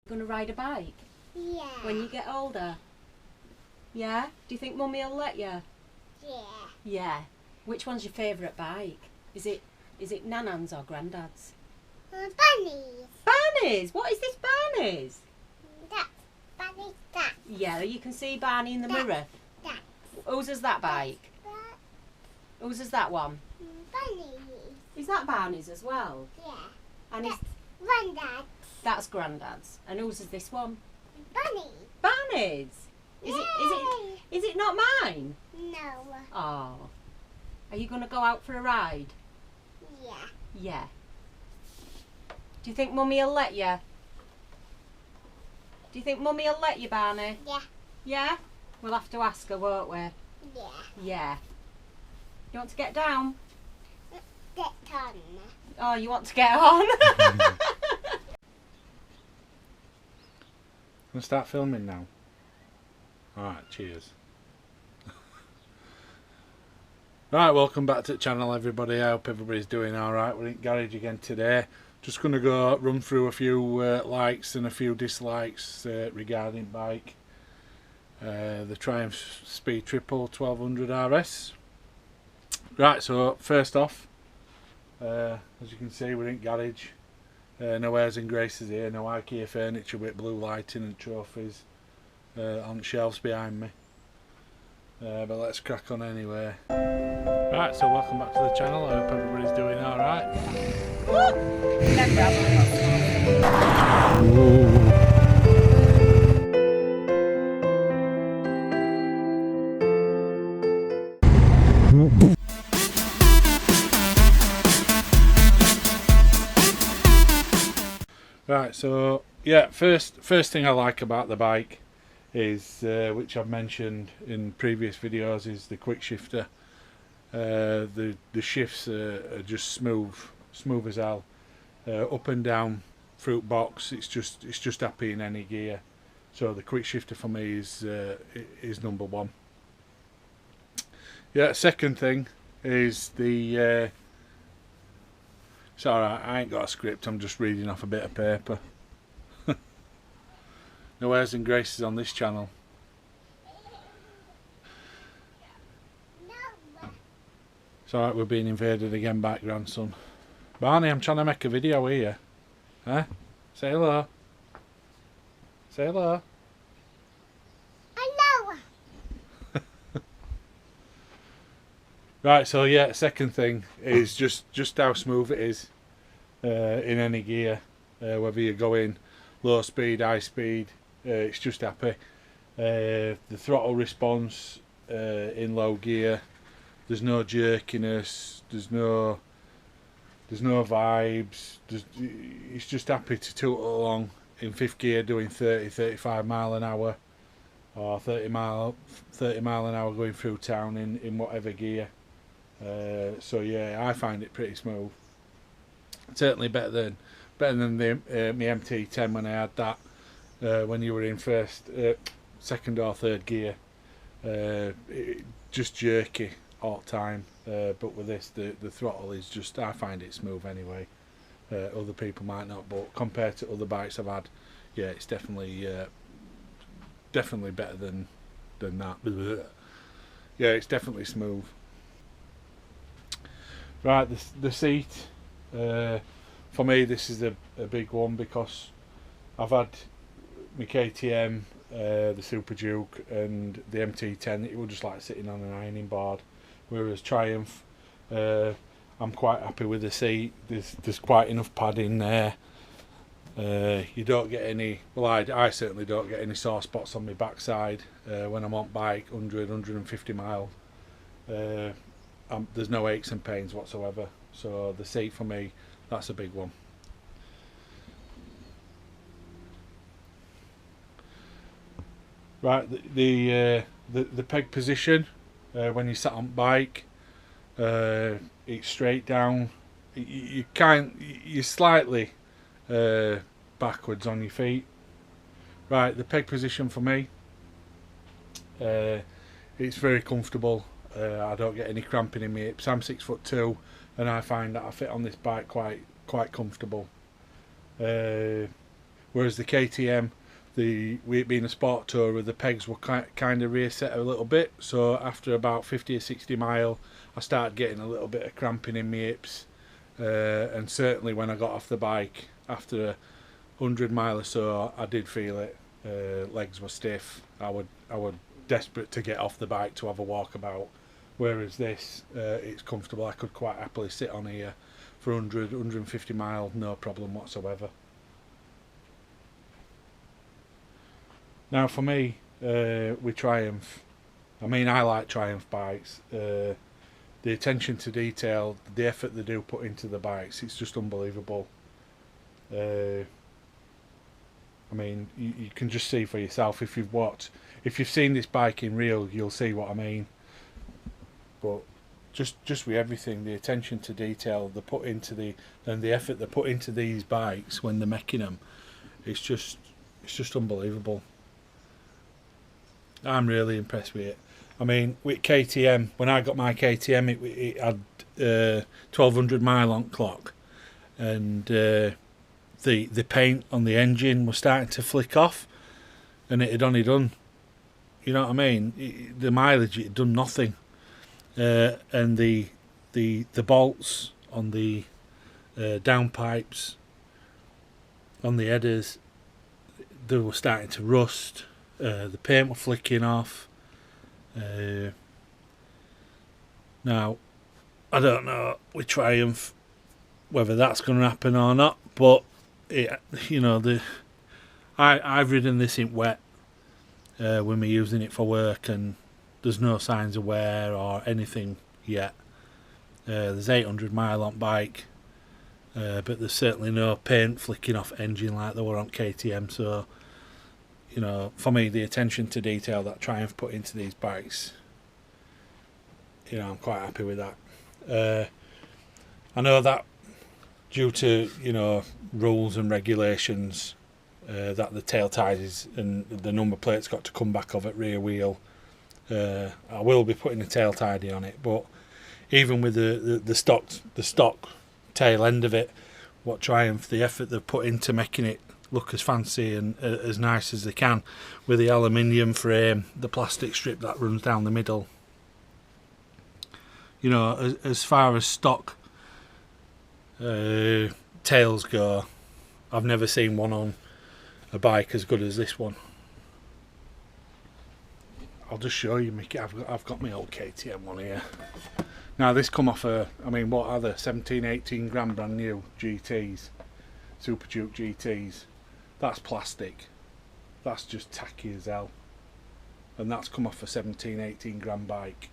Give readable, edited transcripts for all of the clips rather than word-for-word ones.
Going to ride a bike? Yeah. When you get older? Yeah? Do you think Mummy will let you? Yeah. Yeah. Which one's your favourite bike? Is it Nanan's or Grandad's? Bunnies. Barney's? What is this Barney's? That's Bunny's that. Yeah, you can see Barney in the mirror. That. Whose is that bike? That. Whose is that one? Bunnies. Is that Barney's as well? Yeah. And That's Grandad. that's Grandad's. And whose is this one? Bunny. Barney's. Is it not mine? No. Oh. Are you going to go out for a ride? Yeah. Yeah. Do you think Mummy will let you? Do you think Mummy will let you, Barney? Yeah. Yeah? We'll have to ask her, won't we? Yeah. Yeah. You want to get down? Get on. Oh, you want to get on? Gonna start filming now. Alright, cheers. Right, welcome back to the channel everybody. I hope everybody's doing alright. We're in garage again today. Just gonna go run through a few likes and a few dislikes regarding bike. The Triumph Speed Triple 1200 RS. Right, so first off, as you can see, we're in garage. No airs and graces here, no IKEA furniture with blue lighting and trophies on shelves behind me. But let's crack on anyway. Right, so welcome back to the channel. I hope everybody's doing alright. Right, so yeah, first thing I like about the bike is, which I've mentioned in previous videos, is the quick shifter. The shifts are just smooth as hell. Up and down fruit box, it's just happy in any gear. So the quick shifter for me is number one. Yeah, second thing is the it's alright, I ain't got a script, I'm just reading off a bit of paper. No airs and graces on this channel. It's alright, we're being invaded again by grandson. Barney, I'm trying to make a video here. Huh? Say hello. Say hello. Hello. Right, so yeah, second thing is just how smooth it is in any gear, whether you're going low speed, high speed, it's just happy. The throttle response in low gear, there's no jerkiness, there's no vibes, it's just happy to toot along in fifth gear doing 30-35 mile an hour or 30 mile an hour going through town in whatever gear. So yeah, I find it pretty smooth. Certainly better than the my MT10 when I had that when you were in second or third gear. Just jerky all the time. But with this, the throttle is just, I find it smooth anyway. Other people might not, but compared to other bikes I've had, yeah, it's definitely better than that. Yeah, it's definitely smooth. Right, the seat, for me this is a big one because I've had my KTM, the Super Duke and the MT10, it was just like sitting on an ironing board, whereas Triumph, I'm quite happy with the seat. There's quite enough padding there. You don't get any, well I certainly don't get any sore spots on my backside when I'm on bike 100-150 mile. There's no aches and pains whatsoever, so the seat for me, that's a big one. Right, the peg position when you sat on bike, it's straight down. You're slightly backwards on your feet. Right, the peg position for me, it's very comfortable. I don't get any cramping in my hips. I'm 6'2", and I find that I fit on this bike quite comfortable. whereas the KTM, it being a sport tourer, the pegs were kind of rear set a little bit, so after about 50 or 60 mile I started getting a little bit of cramping in my hips, and certainly when I got off the bike after 100 mile or so I did feel it. Legs were stiff. I would desperate to get off the bike to have a walkabout, whereas this, it's comfortable. I could quite happily sit on here for 150 mile, no problem whatsoever. Now for me, with Triumph, I mean, I like Triumph bikes. The attention to detail, the effort they do put into the bikes, it's just unbelievable. I mean, you can just see for yourself if you've seen this bike in real, you'll see what I mean. But just with everything, the attention to detail they put into and the effort they put into these bikes when they're making them, it's just unbelievable. I'm really impressed with it. I mean, with KTM, when I got my KTM, it had 1200 mile on clock, and the paint on the engine was starting to flick off, and it had only done, you know what I mean, the mileage, it had done nothing, and the bolts on the downpipes on the headers, they were starting to rust, the paint was flicking off. Now I don't know with Triumph whether that's going to happen or not, but you know, I've ridden this in wet when we're using it for work, and there's no signs of wear or anything yet. There's 800 mile on bike, but there's certainly no paint flicking off engine like there were on KTM. So, you know, for me, the attention to detail that Triumph put into these bikes, you know, I'm quite happy with that. I know that due to, you know, rules and regulations, that the tail ties and the number plate's got to come back off at rear wheel. I will be putting a tail tidy on it, but even with the stock tail end of it, what Triumph, the effort they've put into making it look as fancy and as nice as they can, with the aluminium frame, the plastic strip that runs down the middle. You know, as far as stock tails go, I've never seen one on a bike as good as this one. I'll just show you, Mickey. I've got my old KTM one here. Now this come off I mean, what are they, 17-18 grand brand new GTs, Super Duke GTs. That's plastic. That's just tacky as hell, and that's come off a 17-18 grand bike.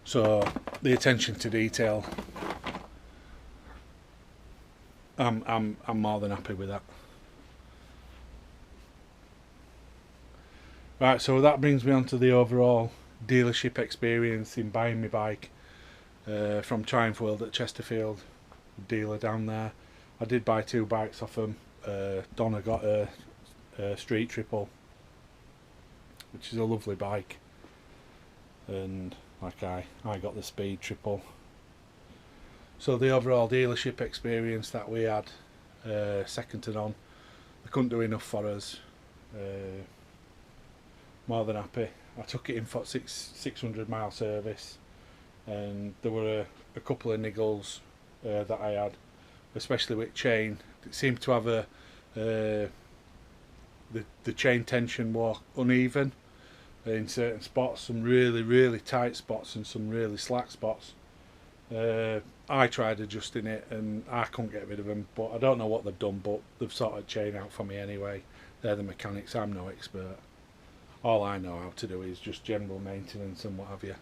So the attention to detail, I'm more than happy with that. Right, so that brings me on to the overall dealership experience in buying my bike from Triumph World at Chesterfield, dealer down there. I did buy 2 bikes off them. Donna got a Street Triple, which is a lovely bike, and like I got the Speed Triple. So the overall dealership experience that we had, second to none. They couldn't do enough for us. More than happy. I took it in for 600 mile service, and there were a couple of niggles that I had, especially with chain. It seemed to have the chain tension was uneven in certain spots, some really tight spots and some really slack spots. I tried adjusting it and I couldn't get rid of them, but I don't know what they've done, but they've sorted chain out for me anyway. They're the mechanics, I'm no expert. All I know how to do is just general maintenance and what have you.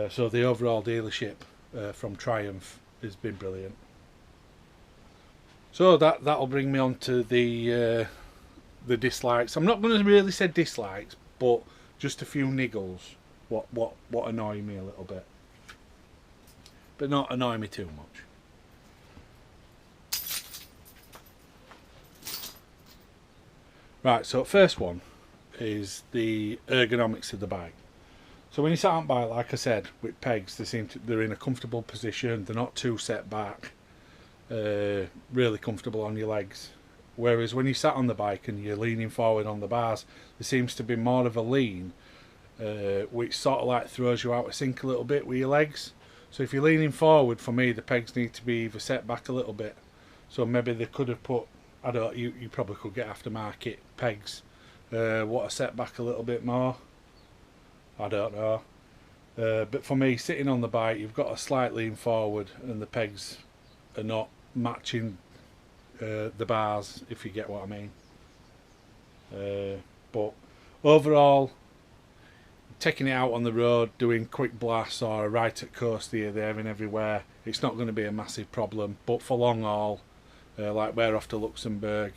So the overall dealership from Triumph has been brilliant. So that'll bring me on to the dislikes. I'm not going to really say dislikes, but just a few niggles. What annoy me a little bit, but not annoy me too much. Right. So first one is the ergonomics of the bike. So when you sit on bike, like I said, with pegs, they're in a comfortable position. They're not too set back. really comfortable on your legs. Whereas when you sat on the bike and you're leaning forward on the bars, there seems to be more of a lean, which sort of like throws you out of sync a little bit with your legs. So if you're leaning forward, for me, the pegs need to be either set back a little bit. So maybe they could have put, I don't, you probably could get aftermarket pegs, what are set back a little bit more. I don't know. But for me, sitting on the bike, you've got a slight lean forward and the pegs are not matching the bars, if you get what I mean. But overall, taking it out on the road, doing quick blasts or a right at coast here, there and everywhere, it's not going to be a massive problem. But for long haul, like we're off to Luxembourg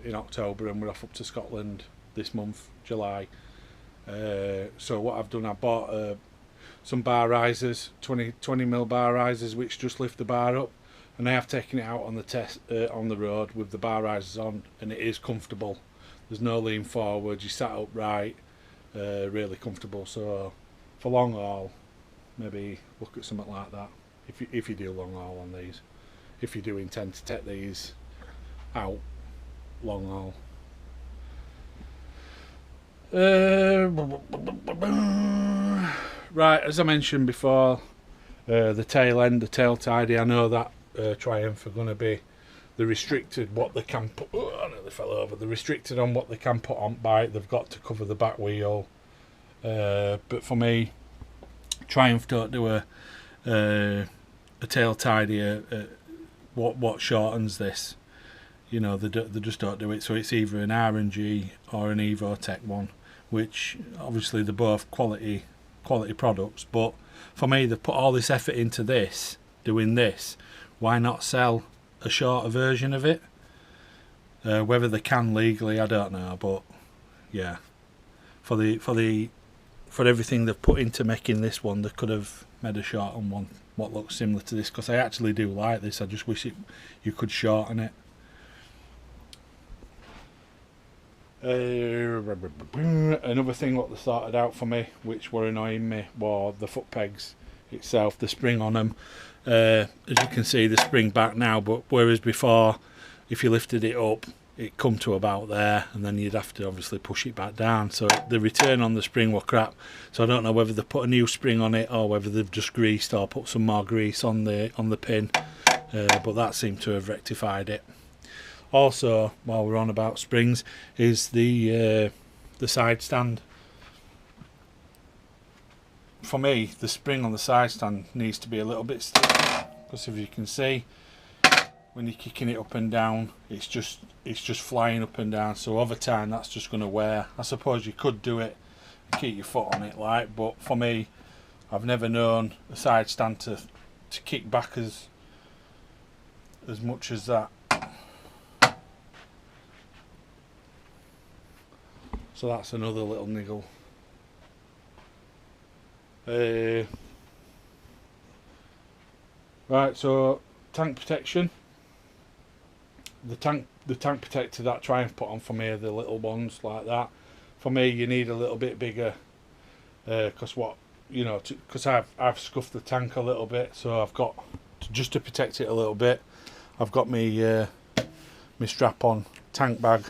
in October and we're off up to Scotland this month, July. So what I've done, I bought some bar risers, 20mm bar risers, which just lift the bar up, and I have taken it out on the test on the road with the bar risers on, and it is comfortable. There's no lean forward, you sat upright, really comfortable. So for long haul, maybe look at something like that if you do long haul on these, if you do intend to take these out long haul. Right, as I mentioned before, the tail end, the tail tidy, I know that Triumph are going to be the restricted what they can put. Oh, I nearly fell over. They're restricted on what they can put on bike. They've got to cover the back wheel. But for me, Triumph don't do a tail tidy. What shortens this? You know, they just don't do it. So it's either an R&G or an Evo Tech one, which obviously they're both quality products. But for me, they've put all this effort into this, doing this. Why not sell a shorter version of it? Whether they can legally, I don't know. But yeah, for everything they've put into making this one, they could have made a shortened one what looks similar to this, because I actually do like this. I just wish you could shorten it. Another thing what they sorted out for me, which were annoying me, was the foot pegs itself, the spring on them. As you can see, the spring back now, but whereas before, if you lifted it up, it come to about there, and then you'd have to obviously push it back down. So the return on the spring were crap. So I don't know whether they put a new spring on it or whether they've just greased or put some more grease on the pin. But that seemed to have rectified it. Also, while we're on about springs, is the side stand. For me, the spring on the side stand needs to be a little bit stiff, because if you can see, when you're kicking it up and down, it's just flying up and down. So over time, that's just going to wear. I suppose you could do it, keep your foot on it, like, but for me, I've never known a side stand to kick back as much as that. So that's another little niggle. Right, so tank protection. The tank protector that Triumph put on for me are the little ones like that. For me, you need a little bit bigger, because I've scuffed the tank a little bit, so I've got just to protect it a little bit. I've got my strap-on tank bag,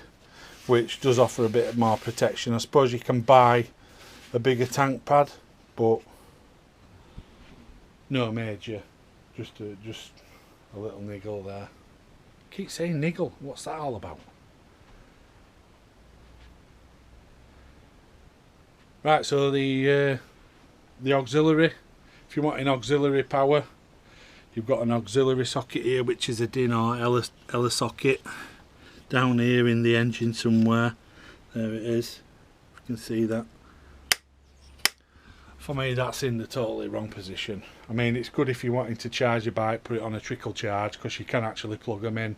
which does offer a bit more protection. I suppose you can buy a bigger tank pad, but no major, just a little niggle there. Keep saying niggle, what's that all about? Right, so the auxiliary, if you want an auxiliary power, you've got an auxiliary socket here, which is a DIN or Ella socket down here in the engine somewhere. There it is, you can see that. For me, that's in the totally wrong position. I mean, it's good if you're wanting to charge your bike, put it on a trickle charge, because you can actually plug them in,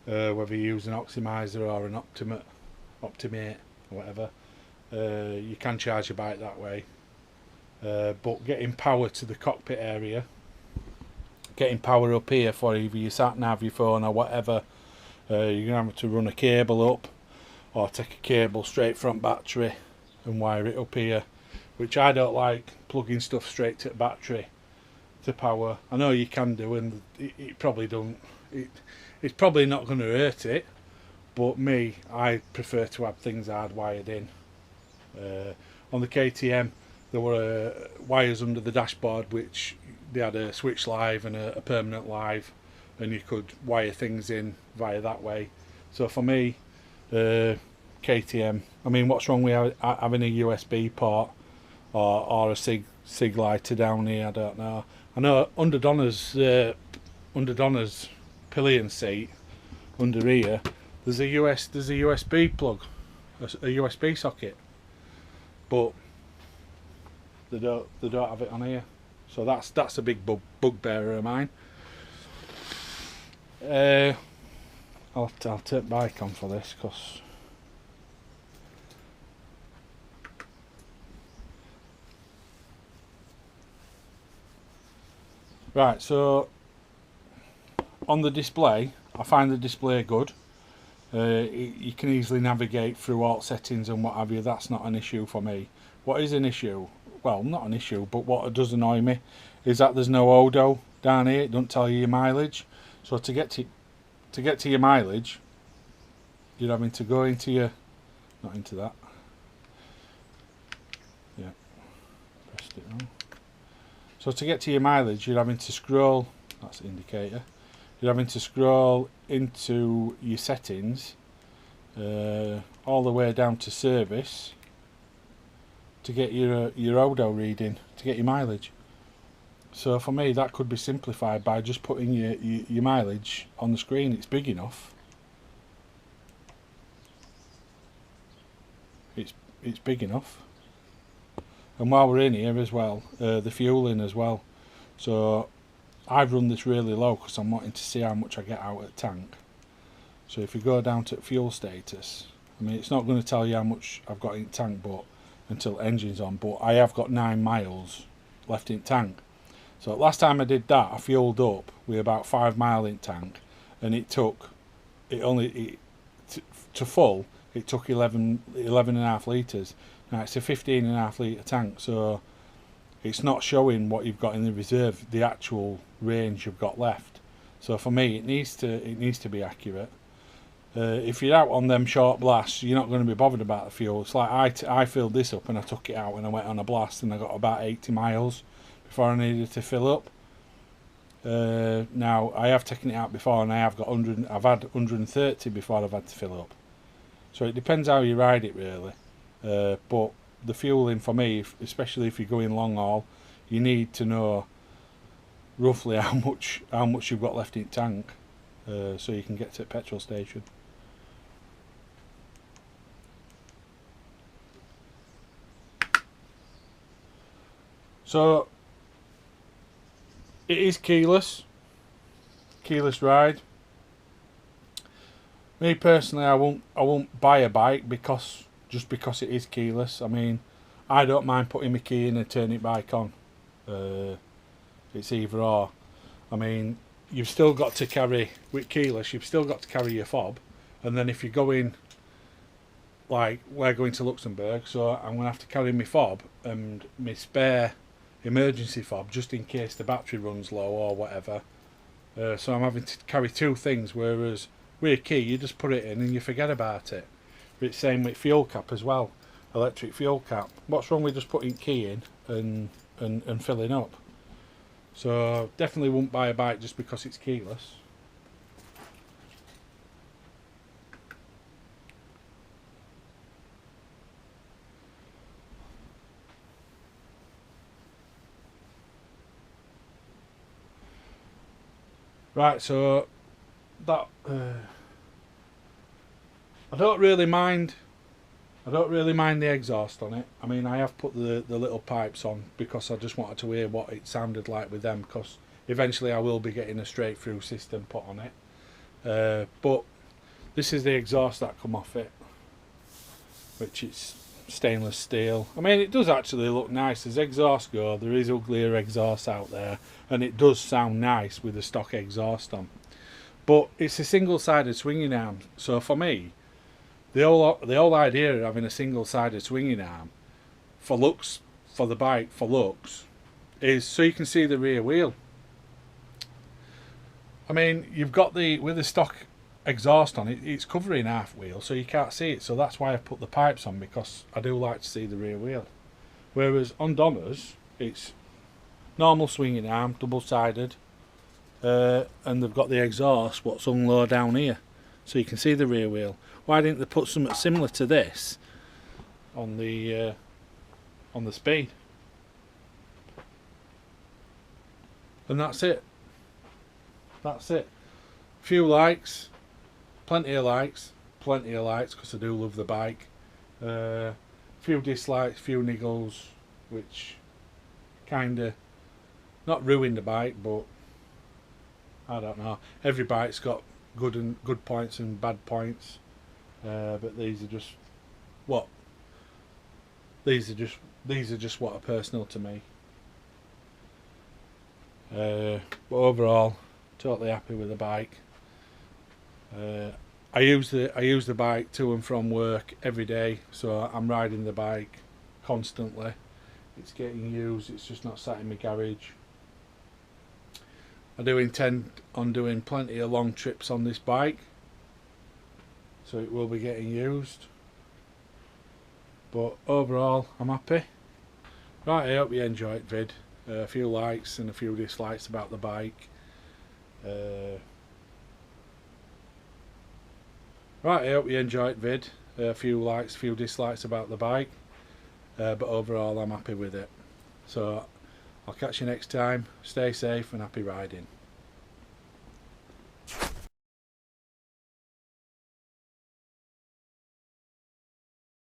whether you use an optimizer or an Optimate or whatever. You can charge your bike that way. But getting power to the cockpit area, getting power up here for either your sat nav, your phone or whatever, you're going to have to run a cable up, or take a cable straight from battery and wire it up here, which I don't like, plugging stuff straight to the battery to power. I know you can do, and it probably don't it's probably not going to hurt it, but me, I prefer to have things hardwired in. On the KTM there were wires under the dashboard which they had a switch live and a permanent live, and you could wire things in via that way. So for me, KTM, I mean, what's wrong with having a USB port or a SIG lighter down here? I don't know. I know under Donna's pillion seat under here there's a USB plug, a USB socket, but they don't have it on here. So that's a big bugbearer of mine. I'll take bike on for this, because right, so on the display, I find the display good. You can easily navigate through alt settings and what have you. That's not an issue for me. What is an issue, well, not an issue, but what does annoy me is that there's no odo down here. It doesn't tell you your mileage. So to get to your mileage, you're having to go into your, not into that, yeah, pressed it wrong. So to get to your mileage, you're having to scroll, that's the indicator, you're having to scroll into your settings all the way down to service to get your odo reading, to get your mileage. So for me, that could be simplified by just putting your mileage on the screen. It's big enough. It's big enough. And while we're in here as well, the fueling as well. So I've run this really low because I'm wanting to see how much I get out at tank. So if you go down to fuel status, I mean, it's not going to tell you how much I've got in tank, but until engine's on. But I have got 9 miles left in tank. So last time I did that, I fueled up with about 5 mile in tank, and to full it took 11.5 litres. Now it's a 15.5 litre tank, so it's not showing what you've got in the reserve, the actual range you've got left. So for me, it needs to be accurate. If you're out on them short blasts, you're not going to be bothered about the fuel. It's like I filled this up and I took it out and I went on a blast and I got about 80 miles before I needed to fill up. Now I have taken it out before and I have got 100. I've had 130 before I've had to fill up. So it depends how you ride it really. But the fueling for me, especially if you're going long haul, you need to know roughly how much you've got left in tank, so you can get to a petrol station. So it is keyless ride. Me personally, I won't buy a bike just because it is keyless. I mean, I don't mind putting my key in and turning it back on. It's either or. I mean, you've still got to carry, with keyless, you've still got to carry your fob, and then if you're going, like we're going to Luxembourg, so I'm going to have to carry my fob and my spare emergency fob just in case the battery runs low or whatever. So I'm having to carry 2 things, whereas with a key you just put it in and you forget about it. But it's same with fuel cap as well, electric fuel cap. What's wrong with just putting key in and filling up? So definitely wouldn't buy a bike just because it's keyless. Right, so that I don't really mind the exhaust on it. I mean, I have put the little pipes on because I just wanted to hear what it sounded like with them, because eventually I will be getting a straight through system put on it. But this is the exhaust that come off it, which is stainless steel. I mean, it does actually look nice. As exhausts go, there is uglier exhausts out there, and it does sound nice with the stock exhaust on. But it's a single-sided swinging arm, so for me, the whole idea of having a single-sided swinging arm for looks, for the bike, for looks, is so you can see the rear wheel. I mean, you've got with the stock exhaust on it, it's covering half wheel, so you can't see it. So that's why I put the pipes on, because I do like to see the rear wheel. Whereas on Donna's, it's normal swinging arm, double-sided, and they've got the exhaust what's hung low down here, so you can see the rear wheel. Why didn't they put something similar to this on the Speed? And that's it. That's it. Few likes, plenty of likes, because I do love the bike. Few dislikes, few niggles, which kinda not ruined the bike, but I don't know. Every bike's got good points and bad points, but these are just what are personal to me. But overall, totally happy with the bike. I use the bike to and from work every day, so I'm riding the bike constantly. It's getting used, it's just not sat in my garage. I do intend on doing plenty of long trips on this bike, so it will be getting used. But overall, I'm happy. Right, I hope you enjoyed the vid. A few likes and a few dislikes about the bike. Right, I hope you enjoyed the vid. A few likes, a few dislikes about the bike. But overall, I'm happy with it. So, I'll catch you next time. Stay safe and happy riding.